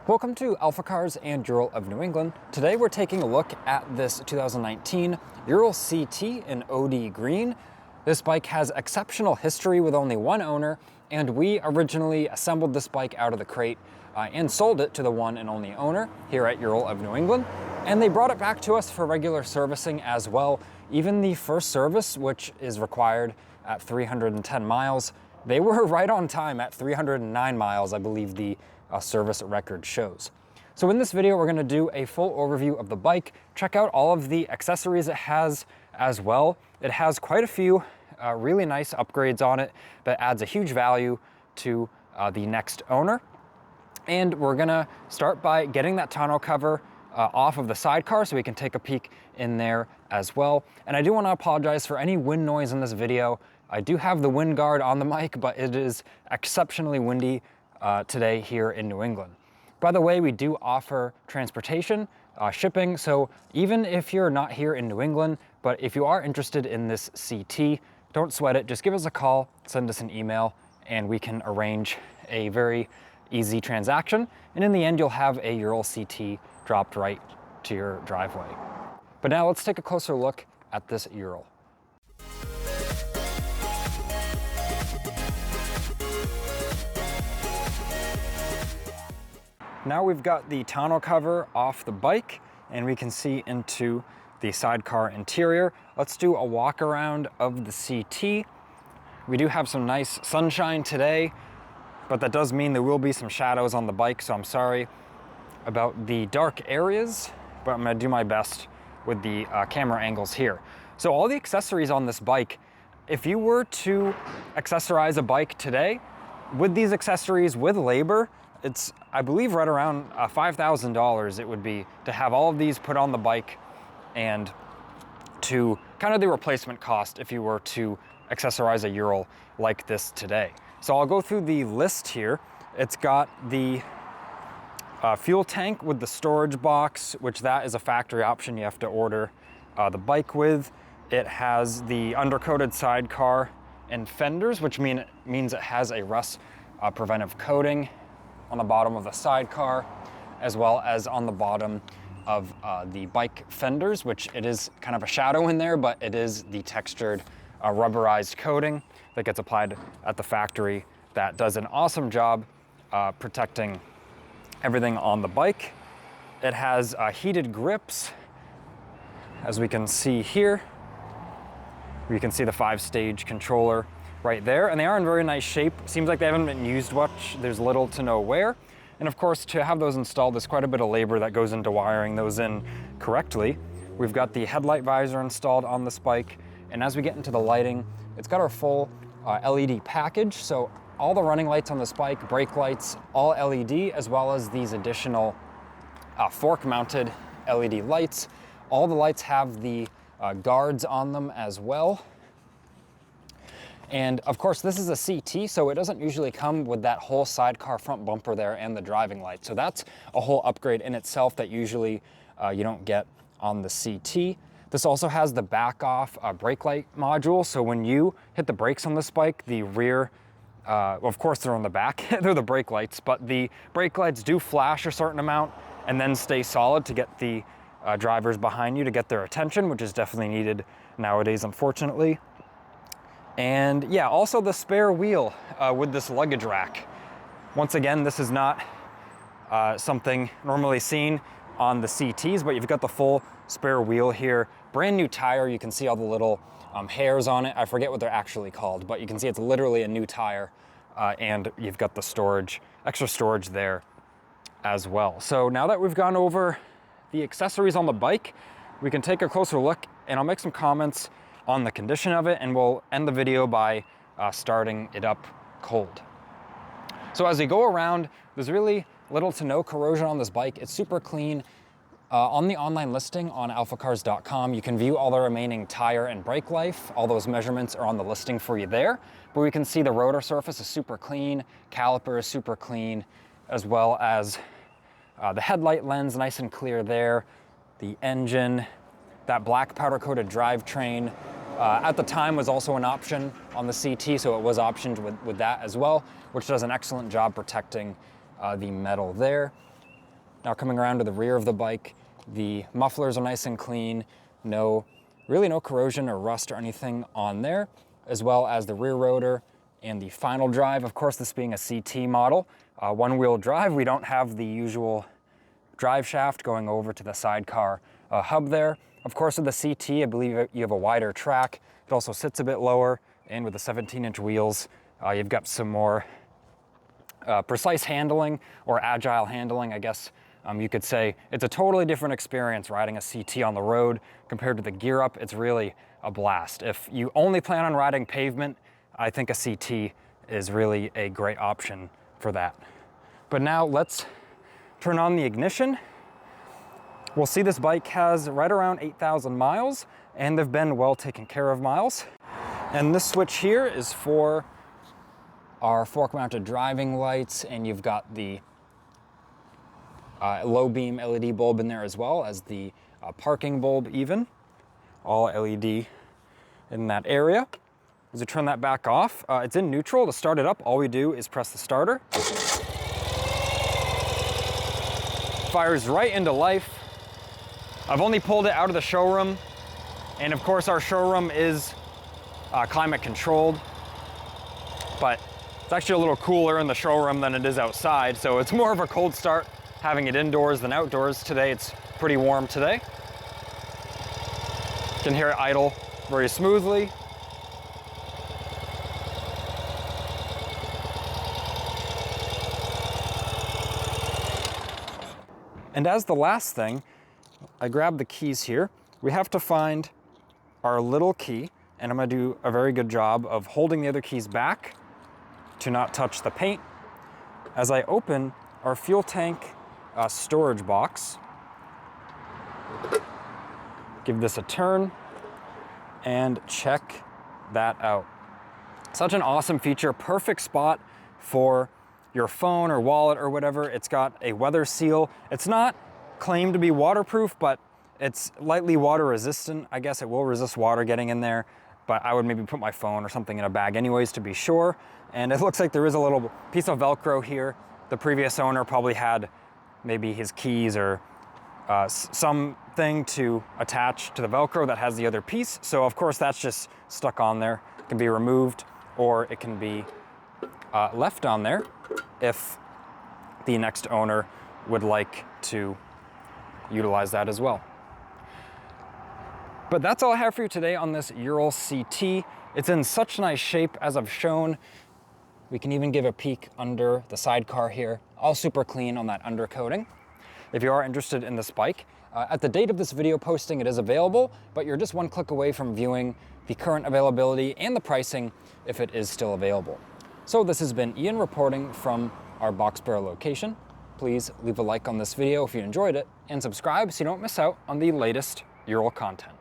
Welcome to AlphaCars and Ural of New England. Today we're taking a look at this 2019 Ural CT in OD Green. This bike has exceptional history with only one owner, and we originally assembled this bike out of the crate and sold it to the one and only owner here at Ural of New England. And they brought it back to us for regular servicing as well. Even the first service, which is required at 310 miles, they were right on time at 309 miles, I believe the service record shows. So in this video, we're gonna do a full overview of the bike, check out all of the accessories it has as well. It has quite a few really nice upgrades on it that adds a huge value to the next owner. And we're gonna start by getting that tonneau cover off of the sidecar so we can take a peek in there as well. And I do wanna apologize for any wind noise in this video. I do have the wind guard on the mic, but it is exceptionally windy today here in New England. By the way, we do offer transportation, shipping, so even if you're not here in New England, but if you are interested in this CT, don't sweat it, just give us a call, send us an email, and we can arrange a very easy transaction. And in the end, you'll have a Ural CT dropped right to your driveway. But now let's take a closer look at this Ural. Now we've got the tonneau cover off the bike and we can see into the sidecar interior. Let's do a walk around of the CT. We do have some nice sunshine today, but that does mean there will be some shadows on the bike, so I'm sorry about the dark areas, but I'm gonna do my best with the camera angles here. So all the accessories on this bike, if you were to accessorize a bike today, with these accessories, with labor, it's, I believe, right around $5,000 it would be to have all of these put on the bike and to kind of the replacement cost if you were to accessorize a Ural like this today. So I'll go through the list here. It's got the fuel tank with the storage box, which that is a factory option you have to order the bike with. It has the undercoated sidecar and fenders, which means it has a rust preventive coating on the bottom of the sidecar, as well as on the bottom of the bike fenders, which it is kind of a shadow in there, but it is the textured rubberized coating that gets applied at the factory that does an awesome job protecting everything on the bike. It has heated grips, as we can see here. You can see the 5-stage controller right there, and they are in very nice shape. Seems like they haven't been used much. There's little to no wear. And of course, to have those installed, there's quite a bit of labor that goes into wiring those in correctly. We've got the headlight visor installed on this bike. And as we get into the lighting, it's got our full LED package. So all the running lights on this bike, brake lights, all LED, as well as these additional fork mounted LED lights. All the lights have the guards on them as well. And of course, this is a CT, so it doesn't usually come with that whole sidecar front bumper there and the driving light. So that's a whole upgrade in itself that usually you don't get on the CT. This also has the back off brake light module. So when you hit the brakes on this bike, the rear, of course they're on the back, they're the brake lights, but the brake lights do flash a certain amount and then stay solid to get the drivers behind you to get their attention, which is definitely needed nowadays, unfortunately. And yeah, also the spare wheel with this luggage rack. Once again, this is not something normally seen on the CTs, but you've got the full spare wheel here. Brand new tire, you can see all the little hairs on it. I forget what they're actually called, but you can see it's literally a new tire, and you've got the storage, extra storage there as well. So now that we've gone over the accessories on the bike, we can take a closer look, and I'll make some comments on the condition of it, and we'll end the video by starting it up cold. So as we go around, there's really little to no corrosion on this bike. It's super clean. On the online listing on alphacars.com, you can view all the remaining tire and brake life. All those measurements are on the listing for you there. But we can see the rotor surface is super clean, caliper is super clean, as well as the headlight lens, nice and clear there. The engine, that black powder coated drivetrain, at the time was also an option on the CT, so it was optioned with that as well, which does an excellent job protecting the metal there. Now coming around to the rear of the bike, the mufflers are nice and clean. Really no corrosion or rust or anything on there, as well as the rear rotor and the final drive. Of course, this being a CT model, one-wheel drive, we don't have the usual drive shaft going over to the sidecar hub there. Of course, with the CT, I believe you have a wider track. It also sits a bit lower, and with the 17-inch wheels, you've got some more precise handling, or agile handling, I guess you could say. It's a totally different experience riding a CT on the road compared to the gear up. It's really a blast. If you only plan on riding pavement, I think a CT is really a great option for that. But now let's turn on the ignition. We'll see this bike has right around 8,000 miles, and they've been well taken care of miles. And this switch here is for our fork-mounted driving lights, and you've got the low beam LED bulb in there, as well as the parking bulb even, all LED in that area. As we turn that back off, it's in neutral. To start it up, all we do is press the starter. Fires right into life. I've only pulled it out of the showroom, and of course our showroom is climate controlled, but it's actually a little cooler in the showroom than it is outside, so it's more of a cold start having it indoors than outdoors. Today it's pretty warm today. You can hear it idle very smoothly. And as the last thing, I grab the keys here. We have to find our little key, and I'm gonna do a very good job of holding the other keys back to not touch the paint. As I open our fuel tank storage box, give this a turn and check that out. Such an awesome feature, perfect spot for your phone or wallet or whatever. It's got a weather seal. It's not claimed to be waterproof, but it's lightly water resistant. I guess it will resist water getting in there, but I would maybe put my phone or something in a bag anyways to be sure. And it looks like there is a little piece of Velcro here. The previous owner probably had maybe his keys or something to attach to the Velcro that has the other piece. So of course that's just stuck on there. It can be removed, or it can be left on there if the next owner would like to utilize that as well. But that's all I have for you today on this Ural CT. It's in such nice shape, as I've shown. We can even give a peek under the sidecar here, all super clean on that undercoating. If you are interested in this bike, at the date of this video posting, it is available, but you're just one click away from viewing the current availability and the pricing if it is still available. So this has been Ian reporting from our Boxborough location. Please leave a like on this video if you enjoyed it, and subscribe so you don't miss out on the latest Ural content.